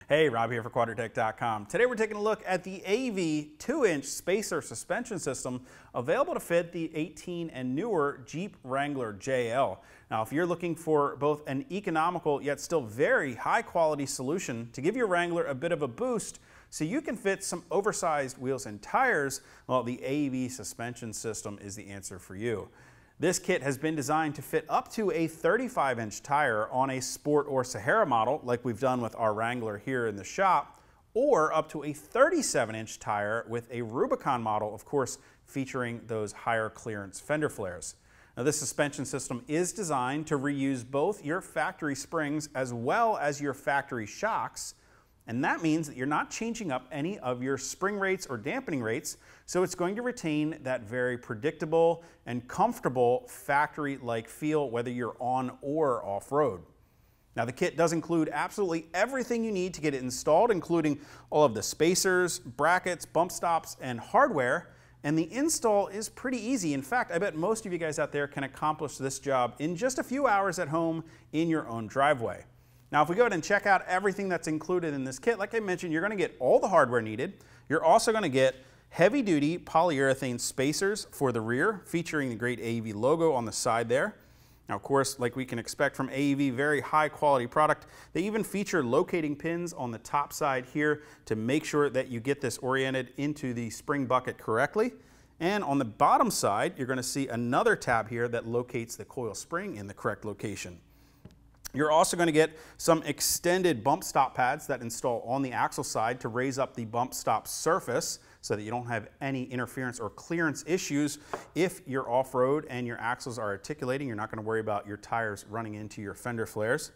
Hey, Rob here for Quadratec.com. Today we're taking a look at the AEV 2-inch spacer suspension system available to fit the 18 and newer Jeep Wrangler JL. Now, if you're looking for both an economical yet still very high quality solution to give your Wrangler a bit of a boost so you can fit some oversized wheels and tires, well, the AEV suspension system is the answer for you. This kit has been designed to fit up to a 35-inch tire on a Sport or Sahara model, like we've done with our Wrangler here in the shop, or up to a 37-inch tire with a Rubicon model, of course, featuring those higher clearance fender flares. Now, this suspension system is designed to reuse both your factory springs as well as your factory shocks, and that means that you're not changing up any of your spring rates or dampening rates, so it's going to retain that very predictable and comfortable factory-like feel whether you're on or off-road. Now, the kit does include absolutely everything you need to get it installed, including all of the spacers, brackets, bump stops, and hardware, and the install is pretty easy. In fact, I bet most of you guys out there can accomplish this job in just a few hours at home in your own driveway. Now, if we go ahead and check out everything that's included in this kit, like I mentioned, you're going to get all the hardware needed. You're also going to get heavy-duty polyurethane spacers for the rear, featuring the great AEV logo on the side there. Now, of course, like we can expect from AEV, very high-quality product. They even feature locating pins on the top side here to make sure that you get this oriented into the spring bucket correctly. And on the bottom side, you're going to see another tab here that locates the coil spring in the correct location. You're also going to get some extended bump stop pads that install on the axle side to raise up the bump stop surface so that you don't have any interference or clearance issues if you're off-road and your axles are articulating. You're not going to worry about your tires running into your fender flares.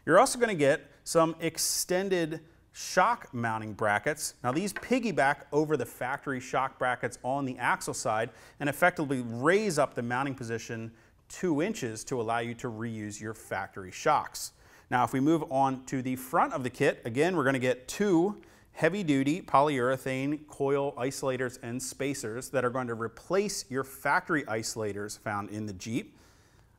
You're also going to get some extended shock mounting brackets. Now, these piggyback over the factory shock brackets on the axle side and effectively raise up the mounting position 2 inches to allow you to reuse your factory shocks. Now, if we move on to the front of the kit, again, we're going to get 2 heavy-duty polyurethane coil isolators and spacers that are going to replace your factory isolators found in the Jeep.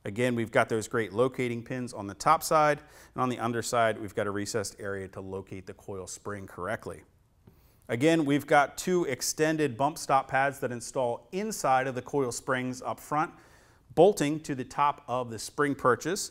Again, we've got those great locating pins on the top side, and on the underside, we've got a recessed area to locate the coil spring correctly. Again, we've got 2 extended bump stop pads that install inside of the coil springs up front, bolting to the top of the spring perches.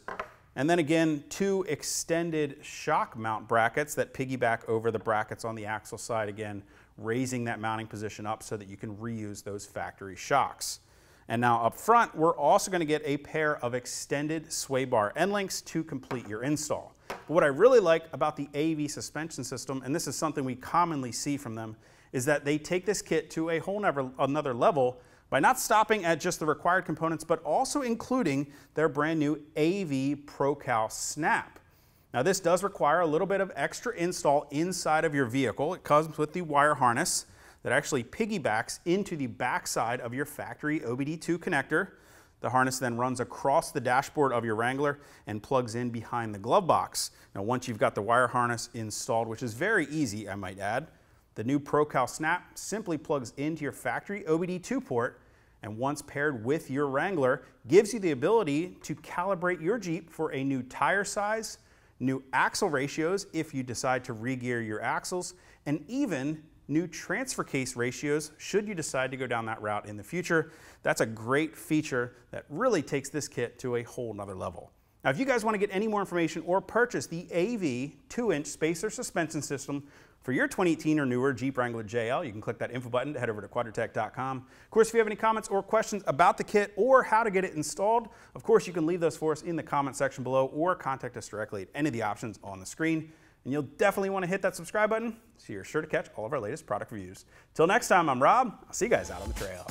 And then again, 2 extended shock mount brackets that piggyback over the brackets on the axle side, again, raising that mounting position up so that you can reuse those factory shocks. And now up front, we're also going to get a pair of extended sway bar end links to complete your install. But what I really like about the AEV suspension system, and this is something we commonly see from them, is that they take this kit to a whole another level by not stopping at just the required components, but also including their brand new AEV ProCal snap. Now, this does require a little bit of extra install inside of your vehicle. It comes with the wire harness that actually piggybacks into the backside of your factory OBD2 connector. The harness then runs across the dashboard of your Wrangler and plugs in behind the glove box. Now, once you've got the wire harness installed, which is very easy, I might add, the new ProCal snap simply plugs into your factory OBD2 port, and once paired with your Wrangler, gives you the ability to calibrate your Jeep for a new tire size, new axle ratios if you decide to re-gear your axles, and even new transfer case ratios should you decide to go down that route in the future. That's a great feature that really takes this kit to a whole nother level. Now, if you guys want to get any more information or purchase the AEV 2-inch spacer suspension system for your 2018 or newer Jeep Wrangler JL, you can click that info button to head over to Quadratec.com. Of course, if you have any comments or questions about the kit or how to get it installed, of course, you can leave those for us in the comment section below or contact us directly at any of the options on the screen. And you'll definitely want to hit that subscribe button so you're sure to catch all of our latest product reviews. Till next time, I'm Rob. I'll see you guys out on the trail.